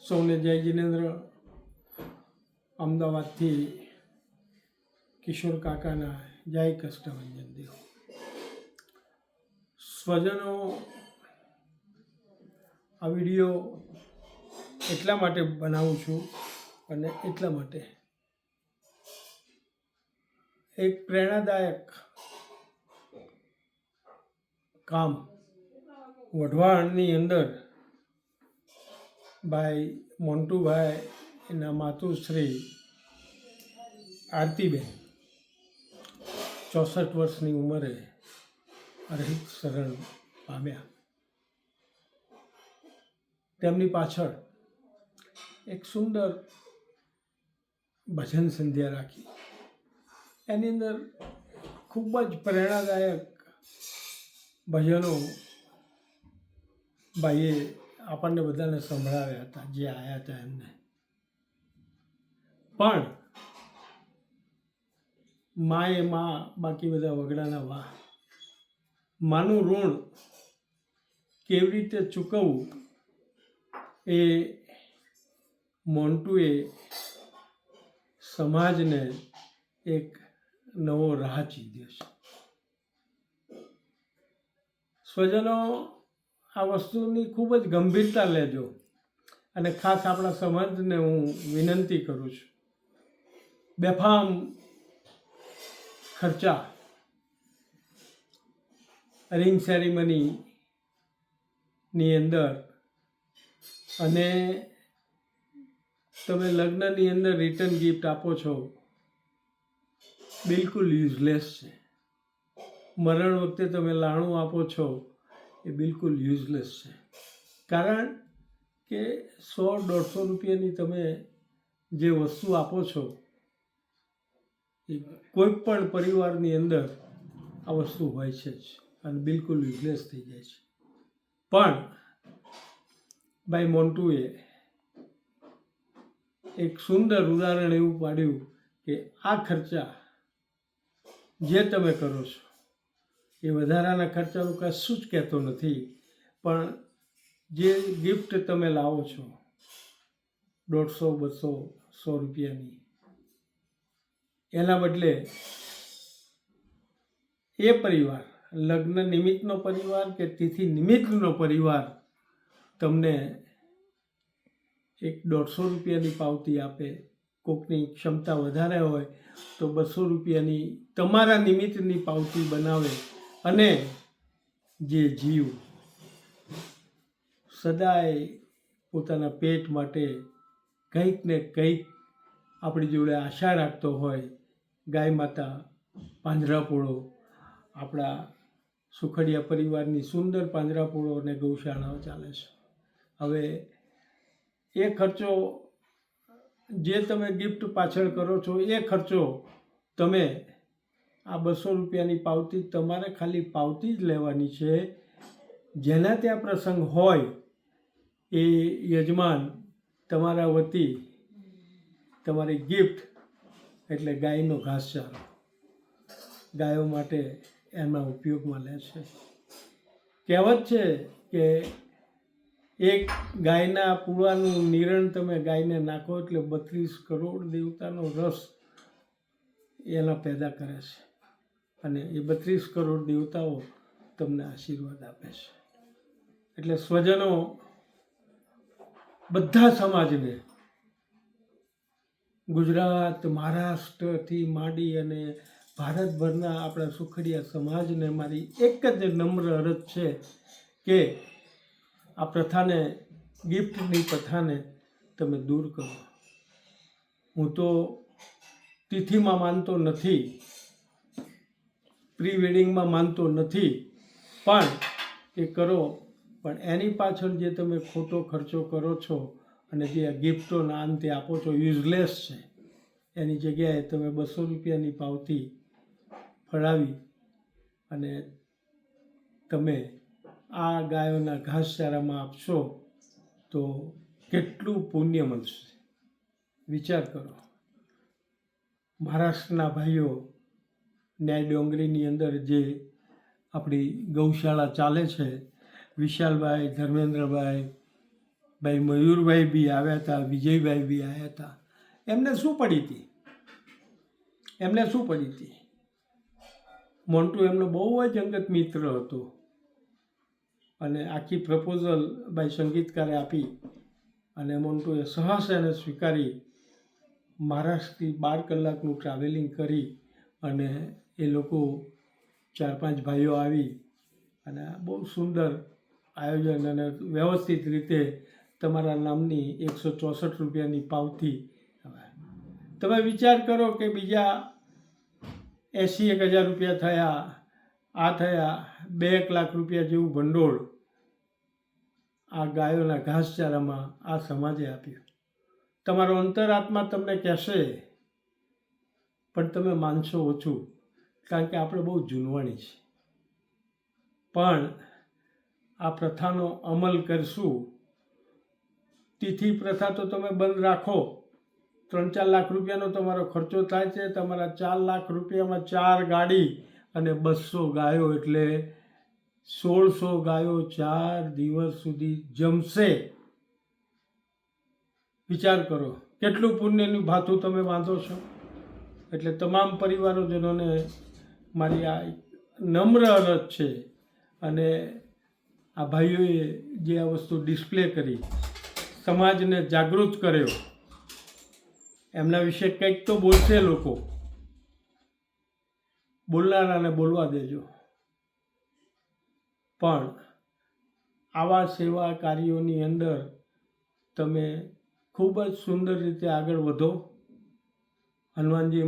સૌને જય જિનેન્દ્ર. અમદાવાદથી કિશોર કાકાના જય કષ્ટભંજન દેવ. સ્વજનો, આ વિડીયો એટલા માટે બનાવું છું અને એટલા માટે એક પ્રેરણાદાયક કામ વઢવાણની અંદર ભાઈ મોન્ટુભાઈ એના માતુશ્રી આરતીબેન 64 વર્ષની ઉંમરે અરહિત શરણ પામ્યા. તેમની પાછળ એક સુંદર ભજન સંધ્યા રાખી. એની અંદર ખૂબ જ પ્રેરણાદાયક ભજનો ભાઈએ આપણને બધાને સંભળાવ્યા હતા જે આવ્યા હતા એમને. પણ મા એ મા, બાકી બધા વગડાના વા. માનું ઋણ કેવી રીતે ચૂકવવું એ મોન્ટુએ સમાજને એક નવો રાહ ચીંધ્યો છે. સ્વજનો, આ વસ્તુની ખૂબ જ ગંભીરતા લેજો અને ખાસ આપણા સમાજને હું વિનંતી કરું છું. બેફામ ખર્ચા રિંગ સેરેમનીની અંદર અને તમે લગ્નની અંદર રિટર્ન ગિફ્ટ આપો છો, બિલકુલ યુઝલેસ છે. મરણ વખતે તમે લાણું આપો છો એ બિલકુલ યુઝલેસ છે. કારણ કે 100-150 રૂપિયાની તમે જે વસ્તુ આપો છો એ કોઈ પણ પરિવારની અંદર આ વસ્તુ હોય છે જ અને બિલકુલ યુઝલેસ થઈ જાય છે. પણ ભાઈ મોન્ટુએ એક સુંદર ઉદાહરણ એવું પાડ્યું કે આ ખર્ચા જે તમે કરો છો એ વધારાના ખર્ચાનું કશું જ કહેતો નથી, પણ જે ગિફ્ટ તમે લાવો છો 150, 200, 100 રૂપિયાની, એના બદલે એ પરિવાર, લગ્ન નિમિત્તનો પરિવાર કે તિથિ નિમિત્તનો પરિવાર તમને એક 150 રૂપિયાની પાવતી આપે. કોકની ક્ષમતા વધારે હોય તો 200 રૂપિયાની તમારા નિમિત્તની પાવતી બનાવે અને જે જીવ સદાય પોતાના પેટ માટે કંઈક ને કંઈક આપણી જોડે આશા રાખતો હોય, ગાય માતા, પાંજરાપોળો, આપણા સુખડિયા પરિવારની સુંદર પાંજરાપોળો અને ગૌશાળાઓ ચાલે છે. હવે એ ખર્ચો જે તમે ગિફ્ટ પાછળ કરો છો એ ખર્ચો તમે આ 200 રૂપિયાની પાવતી, તમારે ખાલી પાવતી જ લેવાની છે. જેના ત્યાં પ્રસંગ હોય એ યજમાન તમારા વતી તમારી ગિફ્ટ એટલે ગાયનો ઘાસચારો ગાયો માટે એમના ઉપયોગમાં લે છે. કહેવત છે કે એક ગાયના પૂળાનું નિરણ તમે ગાયને નાખો એટલે 32 કરોડ દેવતાનો રસ એના પેદા કરે છે અને એ 32 કરોડ દેવતાઓ તમને આશીર્વાદ આપે છે. એટલે સ્વજનો, બધા સમાજને, ગુજરાત, મહારાષ્ટ્રથી માંડી અને ભારતભરના આપણા સુખડિયા સમાજને મારી એક જ નમ્ર અરજ છે કે આ પ્રથાને, ગિફ્ટની પ્રથાને તમે દૂર કરો. હું તો તિથિમાં માનતો નથી, પ્રી વેડિંગમાં માનતો નથી, પણ એ કરો. પણ એની પાછળ જે તમે ખોટો ખર્ચો કરો છો અને જે ગિફ્ટોના અંતે આપો છો યુઝલેસ છે, એની જગ્યાએ તમે 200 રૂપિયાની પાવતી ફળાવી અને તમે આ ગાયોના ઘાસચારામાં આપશો તો કેટલું પુણ્ય મળશે વિચાર કરો. મહારાષ્ટ્રના ભાઈઓ ન્યાય ડોંગરીની અંદર જે આપણી ગૌશાળા ચાલે છે, વિશાલભાઈ, ધર્મેન્દ્રભાઈ, ભાઈ મયુરભાઈ બી આવ્યા હતા, વિજયભાઈ બી આવ્યા હતા. એમને શું પડી હતી? મોન્ટુ એમનો બહુ જ અંગત મિત્ર હતો અને આખી પ્રપોઝલ ભાઈ સંગીતકારે આપી અને મોન્ટુએ સહસ એને સ્વીકારી. મહારાષ્ટ્રથી 12 કલાકનું ટ્રાવેલિંગ કરી અને એ લોકો 4-5 ભાઈઓ આવી અને બહુ સુંદર આયોજન અને વ્યવસ્થિત રીતે તમારા નામની 164 રૂપિયાની પાવતી. તમે વિચાર કરો કે બીજા 81,000 રૂપિયા થયા, આ થયા, 2 લાખ રૂપિયા જેવું ભંડોળ આ ગાયોના ઘાસચારામાં આ સમાજે આપ્યું. તમારો અંતરાત્મા તમને કહેશે, પણ તમે માનશો ઓછું, કારણ કે આપણે બહુ જૂનવાણી છે. પણ આ પ્રથાનો અમલ કરશું. તિથિ પ્રથા તો તમે બંધ રાખો, 3-4 લાખ રૂપિયાનો તમારો ખર્ચો થાય છે. તમારા 4 લાખ રૂપિયામાં 4 ગાડી અને 200 ગાયો, એટલે 1600 ગાયો 4 દિવસ સુધી જમશે. વિચાર કરો કેટલું પુણ્યનું ભાથું તમે બાંધો છો. એટલે તમામ પરિવારોજનોને મારી આ નમ્ર અરજ છે. અને આ ભાઈઓએ જે આ વસ્તુ ડિસ્પ્લે કરી, સમાજને જાગૃત કર્યો, એમના વિશે કંઈક તો બોલશે લોકો. બોલનારાને બોલવા દેજો. પણ આવા સેવા કાર્યોની અંદર તમે ખૂબ જ સુંદર રીતે આગળ વધો. હનુમાનજી